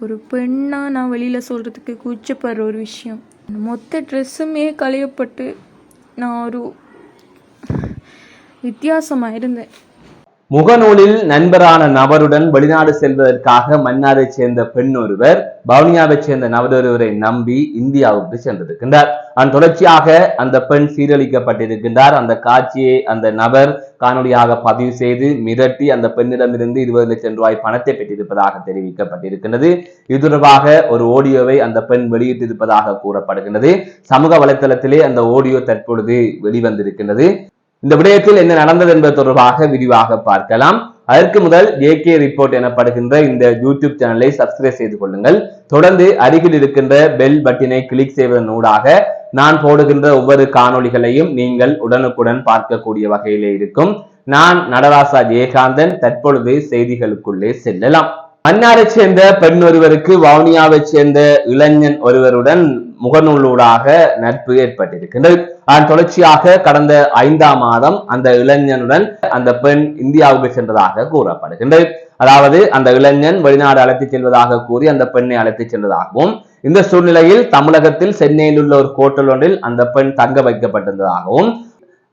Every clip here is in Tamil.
ஒரு பெண்ணாக நான் வெளியில் சொல்கிறதுக்கு கூச்சப்படுற ஒரு விஷயம். மொத்த ட்ரெஸ்ஸுமே களையப்பட்டு நான் ஒரு வித்தியாசமாக இருந்தேன். முகநூலில் நண்பரான நபருடன் வெளிநாடு செல்வதற்காக மன்னாரைச் சேர்ந்த பெண் ஒருவர் வவுனியாவைச் சேர்ந்த நபர் ஒருவரை நம்பி இந்தியாவுக்கு சென்றிருக்கின்றார். அதன் தொடர்ச்சியாக அந்த பெண் சீரழிக்கப்பட்டிருக்கின்றார். அந்த காட்சியை அந்த நபர் காணொலியாக பதிவு செய்து மிரட்டி அந்த பெண்ணிடமிருந்து 20 லட்சம் ரூபாய் பணத்தை பெற்றிருப்பதாக தெரிவிக்கப்பட்டிருக்கின்றது. இது தொடர்பாக ஒரு ஆடியோவை அந்த பெண் வெளியிட்டிருப்பதாக கூறப்படுகின்றது. சமூக வலைதளத்திலே அந்த ஆடியோ தற்பொழுது வெளிவந்திருக்கின்றது. இந்த விடயத்தில் என்ன நடந்தது என்பது தொடர்பாக விரிவாக பார்க்கலாம். அதற்கு முதல் JK ரிப்போர்ட் எனப்படுகின்ற இந்த யூடியூப் சேனலை சப்ஸ்கிரைப் செய்து கொள்ளுங்கள். தொடர்ந்து அருகில் இருக்கின்ற பெல் பட்டினை கிளிக் செய்வதன் ஊடாக நான் போடுகின்ற ஒவ்வொரு காணொளிகளையும் நீங்கள் உடனுக்குடன் பார்க்கக்கூடிய வகையிலே இருக்கும். நான் நடராசா ஜெயகாந்தன். தற்பொழுது செய்திகளுக்குள்ளே செல்லலாம். மன்னாரை சேர்ந்த பெண் ஒருவருக்கு வவுனியாவை சேர்ந்த இளைஞன் ஒருவருடன் முகநூலூடாக நட்பு ஏற்பட்டிருக்கின்றது. அதன் தொடர்ச்சியாக கடந்த 5ஆம் மாதம் அந்த இளைஞனுடன் அந்த பெண் இந்தியாவுக்கு சென்றதாக கூறப்படுகின்றது. அதாவது அந்த இளைஞன் வெளிநாடு அழைத்துச் செல்வதாக கூறி அந்த பெண்ணை அழைத்துச் சென்றதாகவும், இந்த சூழ்நிலையில் தமிழகத்தில் சென்னையில் உள்ள ஒரு ஹோட்டல் ஒன்றில் அந்த பெண் தங்க வைக்கப்பட்டிருந்ததாகவும்,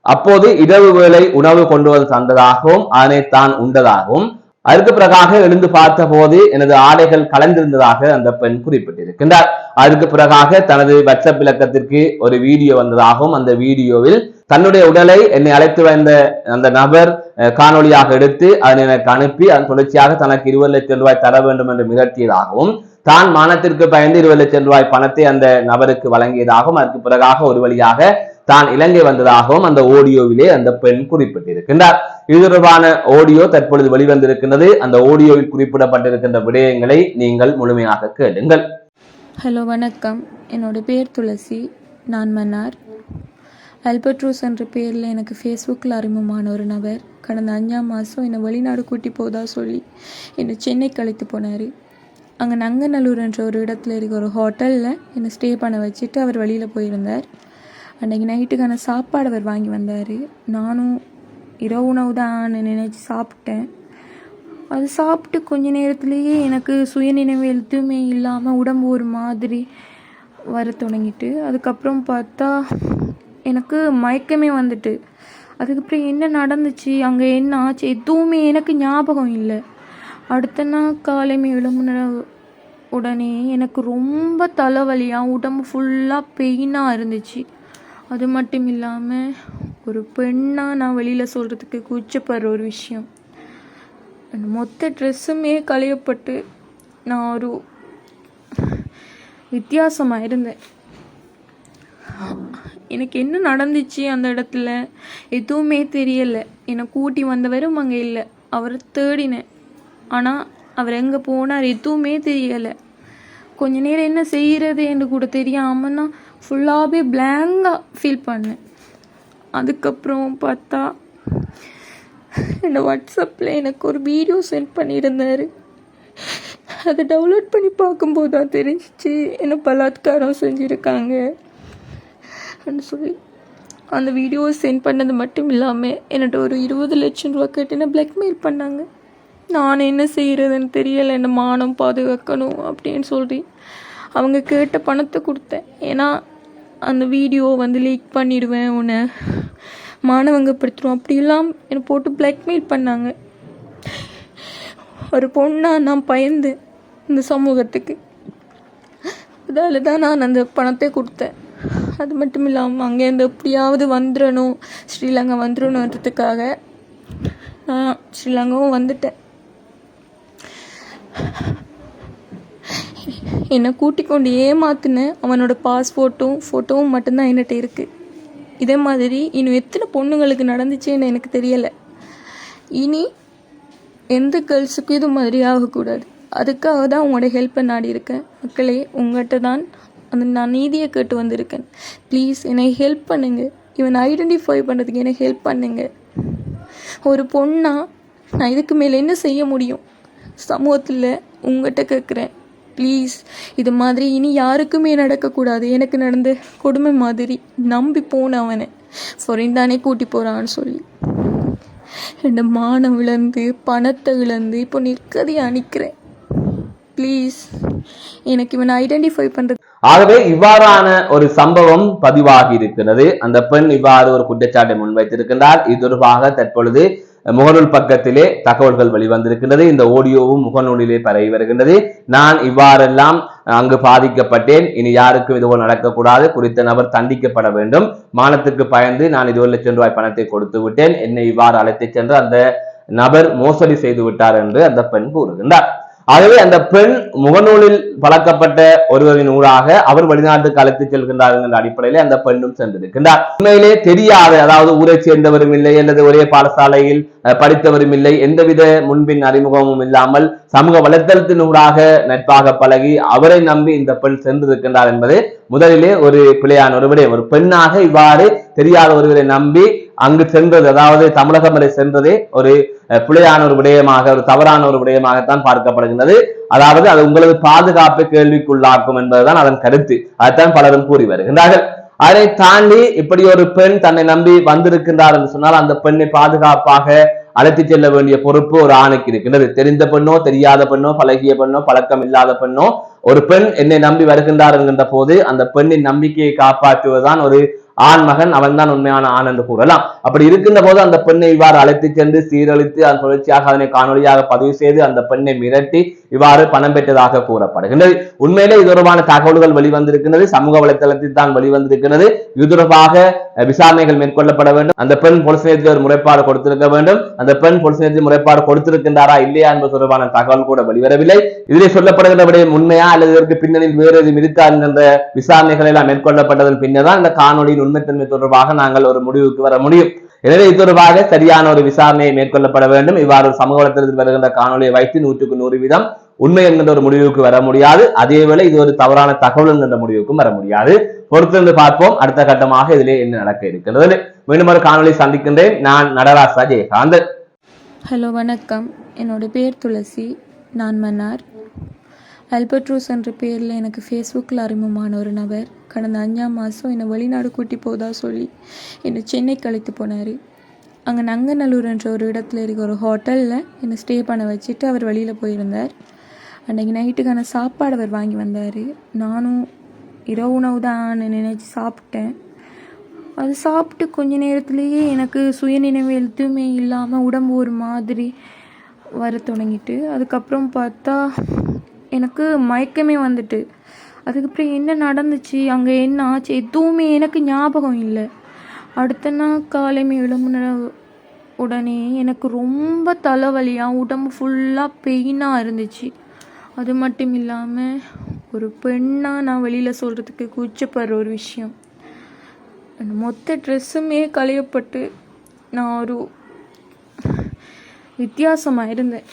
அப்போது இரவு வேளை உணவு கொண்டு வந்து தந்ததாகவும் அதனை தான் உண்டதாகவும், அதுக்கு பிறகாக எழுந்து பார்த்த போது எனது ஆடைகள் கலந்திருந்ததாக அந்த பெண் குறிப்பிட்டிருக்கின்றார். அதுக்கு பிறகாக தனது வாட்ஸ்அப் இலக்கத்திற்கு ஒரு வீடியோ வந்ததாகவும், அந்த வீடியோவில் தன்னுடைய உடலை என்னை அழைத்து வந்த அந்த நபர் காணொலியாக எடுத்து அதனை எனக்கு அனுப்பி அதன் தொடர்ச்சியாக தனக்கு 20 லட்சம் ரூபாய் தர வேண்டும் என்று மிரட்டியதாகவும், தான் மானத்திற்கு பயந்து 20 லட்சம் ரூபாய் பணத்தை அந்த நபருக்கு வழங்கியதாகவும், அதற்கு பிறகாக ஒரு வழியாக தான் இலங்கை வந்ததாகவும் அந்த ஆடியோவிலே அந்த பெண் குறிப்பிட்டிருக்கின்றார். இது தொடர்பான ஆடியோ தற்பொழுது வெளிவந்திருக்கின்றது. அந்த ஆடியோவில் குறிப்பிடப்பட்டிருக்கின்ற விடயங்களை நீங்கள் முழுமையாக கேளுங்கள். ஹலோ, வணக்கம். என்னோட பேர் துளசி. நான் மன்னார். அல்பட்ரூஸ் என்ற பேரில் எனக்கு ஃபேஸ்புக்கில் அறிமுகமான ஒரு நபர் கடந்த 5ஆம் மாதம் என்னை வெளிநாடு கூட்டி போதா சொல்லி என்னை சென்னைக்கு அழைத்து போனார். அங்கே நங்கநல்லூர் என்ற ஒரு இடத்துல இருக்க ஒரு ஹோட்டலில் என்னை ஸ்டே பண்ண வச்சுட்டு அவர் வெளியில் போயிருந்தார். அன்றைக்கி நைட்டுக்கான சாப்பாடு அவர் வாங்கி வந்தார். நானும் இரவு உணவு தான் நினச்சி சாப்பிட்டேன். அது சாப்பிட்டு கொஞ்ச நேரத்துலேயே எனக்கு சுயநினைவு எதுவுமே இல்லாமல் உடம்பு ஒரு மாதிரி வர தொடங்கிட்டு, அதுக்கப்புறம் பார்த்தா எனக்கு மயக்கமே வந்துட்டு. அதுக்கப்புறம் என்ன நடந்துச்சு, அங்கே என்ன ஆச்சு, எதுவுமே எனக்கு ஞாபகம் இல்லை. அடுத்த நாள் காலைமே எழும்புன உடனே எனக்கு ரொம்ப தலைவலியாக உடம்பு ஃபுல்லாக பெயினாக இருந்துச்சு. அது மட்டும் இல்லாமல் ஒரு பெண்ணாக நான் வெளியில் சொல்கிறதுக்கு கூச்சப்படுற ஒரு விஷயம். மொத்த ட்ரெஸ்ஸுமே களையப்பட்டு நான் ஒரு வித்தியாசமாக இருந்தேன். எனக்கு என்ன நடந்துச்சு அந்த இடத்துல எதுவுமே தெரியலை. என்னை கூட்டி வந்தவரும் அங்கே இல்லை. அவரை தேடினேன், ஆனால் அவர் எங்கே போனார் எதுவுமே தெரியலை. கொஞ்ச நேரம் என்ன செய்கிறது என்று கூட தெரியாமல் நான் ஃபுல்லாகவே பிளாங்காக ஃபீல் பண்ணேன். அதுக்கப்புறம் பார்த்தா என்னோடய வாட்ஸ்அப்பில் எனக்கு ஒரு வீடியோ சென்ட் பண்ணியிருந்தார். அதை டவுன்லோட் பண்ணி பார்க்கும்போது தான் தெரிஞ்சிச்சு என்னை பலாத்காரம் செஞ்சுருக்காங்க சொல்லி. அந்த வீடியோ சென்ட் பண்ணது மட்டும் இல்லாமல் என்னோட ஒரு 20 லட்சம் ரூபா கேட்டு என்ன பிளாக்மெயில் பண்ணாங்க. நான் என்ன செய்கிறதுன்னு தெரியலை, என்ன மானம் பாதுகாக்கணும் அப்படின்னு சொல்லி அவங்க கேட்ட பணத்தை கொடுத்தேன். ஏன்னா அந்த வீடியோ லீக் பண்ணிடுவேன், உன்னை மானவங்கப்படுத்துவோம் அப்படிலாம் என்னை போட்டு பிளாக்மெயில் பண்ணாங்க. ஒரு பொண்ணாக நான் பயந்து இந்த சமூகத்துக்கு, அதால் தான் நான் அந்த பணத்தை கொடுத்தேன். அது மட்டும் இல்லாமல் அங்கேருந்து எப்படியாவது வந்துடணும், ஸ்ரீலங்கா வந்துடணுன்றதுக்காக நான் ஸ்ரீலங்காவும் வந்துட்டேன். என்னை கூட்டிக் கொண்டு ஏமாத்தினேன். அவனோட பாஸ்போர்ட்டும் ஃபோட்டோவும் மட்டும்தான் என்கிட்ட இருக்குது. இதே மாதிரி இன்னும் எத்தனை பொண்ணுங்களுக்கு நடந்துச்சுன்னு எனக்கு தெரியலை. இனி எந்த கேர்ள்ஸுக்கும் இது மாதிரி ஆகக்கூடாது. அதுக்காக தான் உங்களோட ஹெல்ப்பை நாடி இருக்கேன். மக்களே, உங்கள்கிட்ட தான் நான் நீதியை கேட்டு வந்திருக்கேன். ப்ளீஸ் என்னை ஹெல்ப் பண்ணுங்கள். இவனை ஐடென்டிஃபை பண்ணுறதுக்கு என்னை ஹெல்ப் பண்ணுங்கள். ஒரு பொண்ணாக நான் இதுக்கு மேலே என்ன செய்ய முடியும்? சமூகத்தில் உங்கள்கிட்ட கேட்குறேன், ப்ளீஸ் இது மாதிரி இனி யாருக்குமே நடக்கக்கூடாது. எனக்கு நடந்த கொடுமை மாதிரி நம்பி போன அவனை ஃபாரின் தானே கூட்டி போகிறான்னு சொல்லி என் மானம் இழந்து பணத்தை இழந்து இப்போ நிற்கதையாக நிற்கிறேன். ப்ளீஸ் எனக்கு இவனை ஐடென்டிஃபை பண்ணுறது. ஆகவே இவ்வாறான ஒரு சம்பவம் பதிவாகி இருக்கிறது. அந்த பெண் இவ்வாறு ஒரு குற்றச்சாட்டை முன்வைத்திருக்கின்றார். இது தொடர்பாக தற்பொழுது முகநூல் பக்கத்திலே தகவல்கள் வெளிவந்திருக்கின்றது. இந்த ஆடியோவும் முகநூலிலே பரவி வருகின்றது. நான் இவ்வாறெல்லாம் அங்கு பாதிக்கப்பட்டேன், இனி யாருக்கும் இதுபோல் நடக்கக்கூடாது, குறித்த நபர் தண்டிக்கப்பட வேண்டும், மானத்துக்கு பயந்து நான் 20 லட்சம் ரூபாய் பணத்தை கொடுத்து விட்டேன், என்னை இவ்வாறு அழைத்துச் சென்று அந்த நபர் மோசடி செய்து விட்டார் என்று அந்த பெண் கூறுகின்றார். ஆகவே அந்த பெண் முகநூலில் பழக்கப்பட்ட ஒருவரின் ஊடாக அவர் வெளிநாட்டுக்கு அழைத்துச் செல்கின்றார் என்ற அடிப்படையிலே அந்த பெண்ணும் சென்றிருக்கின்றார். உண்மையிலே தெரியாத, அதாவது ஊரை சேர்ந்தவரும் இல்லை அல்லது ஒரே பாடசாலையில் படித்தவரும் இல்லை, எந்தவித முன்பின் அறிமுகமும் இல்லாமல் சமூக வலைத்தளத்தின் ஊடாக நட்பாக பழகி அவரை நம்பி இந்த பெண் சென்றிருக்கின்றார் என்பது முதலிலே ஒரு பிழையான ஒரு விடயம். ஒரு பெண்ணாக இவ்வாறு தெரியாத ஒருவரை நம்பி அங்கு சென்றது, அதாவது தமிழகம் வரை சென்றதே ஒரு பிழையான ஒரு விடயமாக, ஒரு தவறான ஒரு விடயமாகத்தான் பார்க்கப்படுகின்றது. அதாவது அது உங்களது பாதுகாப்பை கேள்விக்குள்ளாக்கும் என்பதுதான் அதன் கருத்து. அதைத்தான் பலரும் கூறி வருகின்றார்கள். அதை தாண்டி இப்படி ஒரு பெண் தன்னை நம்பி வந்திருக்கின்றார் என்று சொன்னால் அந்த பெண்ணை பாதுகாப்பாக அழைத்து செல்ல வேண்டிய பொறுப்பு ஒரு ஆணுக்கு இருக்கின்றது. தெரிந்த பெண்ணோ, தெரியாத பெண்ணோ, பழகிய பெண்ணோ, பழக்கம் இல்லாத பெண்ணோ, ஒரு பெண் என்னை நம்பி வருகின்றார் என்கின்ற போது அந்த பெண்ணின் நம்பிக்கையை காப்பாற்றுவதுதான் ஒரு ஆண் மகன், அவன் தான் உண்மையான ஆண் என்று கூறலாம். அப்படி இருக்கின்ற போது அந்த பெண்ணை இவ்வாறு அழைத்து சென்று சீரழித்து அதன் தொடர்ச்சியாக அதனை காணொலியாக பதிவு செய்து அந்த பெண்ணை மிரட்டி இவ்வாறு பணம் பெற்றதாக கூறப்படுகின்றது. உண்மையிலே இது தொடர்பான தகவல்கள் வெளிவந்திருக்கின்றது, சமூக வலைதளத்தில் தான் வெளிவந்திருக்கிறது. இது தொடர்பாக விசாரணைகள் மேற்கொள்ளப்பட வேண்டும். அந்த பெண் போலீஸ் நிலையத்தில் ஒரு முறைப்பாடு கொடுத்திருக்க வேண்டும். அந்த பெண் போலீஸ் நிலையத்தில் முறைப்பாடு கொடுத்திருக்கின்றாரா இல்லையா என்பது தொடர்பான தகவல் கூட வெளிவரவில்லை. இதிலே சொல்லப்படுகின்ற விடயம் உண்மையா அல்லது இதற்கு பின்னணியில் வேறு எதுவும் இருக்கா என்கின்ற விசாரணைகள் எல்லாம் மேற்கொள்ளப்பட்டதன் பின்னர் தான் இந்த காணொலியின் உண்மைத்தன்மை தொடர்பாக நாங்கள் ஒரு முடிவுக்கு வர முடியும். எனவே இது தொடர்பாக சரியான ஒரு விசாரணையை மேற்கொள்ளப்பட வேண்டும். இவ்வாறு சமூக வலைதளத்தில் வருகின்ற காணொலியை வைத்து 100க்கு 100% உண்மை என்கின்ற ஒரு முடிவுக்கு வர முடியாது. அதேவேளை இது ஒரு தவறான தகவல் என்கின்ற முடிவுக்கும் வர முடியாது. பொறுத்திருந்து பார்ப்போம் அடுத்த கட்டமாக இதிலே என்ன நடக்க இருக்கிறது. மீண்டும் ஒரு காணொலி சந்திக்கின்றேன். நான் நடராசா ஜெயகாந்தன். ஹலோ, வணக்கம். என்னோட பேர் துளசி. நான் மன்னார். அல்பட்ரூஸ் என்ற பேரில் எனக்கு ஃபேஸ்புக்கில் அறிமுகமான ஒரு நபர் கடந்த 5ஆம் மாதம் என்னை வெளிநாடு கூட்டி போதா சொல்லி என்னை சென்னைக்கு அழைத்து போனார். அங்கே நங்கநல்லூர் என்ற ஒரு இடத்துல இருக்க ஒரு ஹோட்டலில் என்னை ஸ்டே பண்ண வச்சுட்டு அவர் வெளியில் போயிருந்தார். அன்றைக்கி நைட்டுக்கான சாப்பாடு அவர் வாங்கி வந்தார். நானும் இரவு உணவு தான் நினைச்சு சாப்பிட்டேன். அது சாப்பிட்டு கொஞ்ச நேரத்துலேயே எனக்கு சுயநினைவு எதுவுமே இல்லாமல் உடம்பு ஒரு மாதிரி வர தொடங்கிட்டு, அதுக்கப்புறம் பார்த்தா எனக்கு மயக்கமே வந்துட்டு. அதுக்கப்புறம் என்ன நடந்துச்சு, அங்கே என்ன ஆச்சு, எதுவுமே எனக்கு ஞாபகம் இல்லை. அடுத்த நாள் காலைமை எழும்புன உடனே எனக்கு ரொம்ப தலைவலியாக உடம்பு ஃபுல்லாக பெயினாக இருந்துச்சு. அது மட்டும் இல்லாமல் ஒரு பெண்ணாக நான் வெளியில் சொல்கிறதுக்கு கூச்சப்படுற ஒரு விஷயம், மொத்த ட்ரெஸ்ஸுமே களையப்பட்டு நான் ஒரு வித்தியாசமாக இருந்தேன்.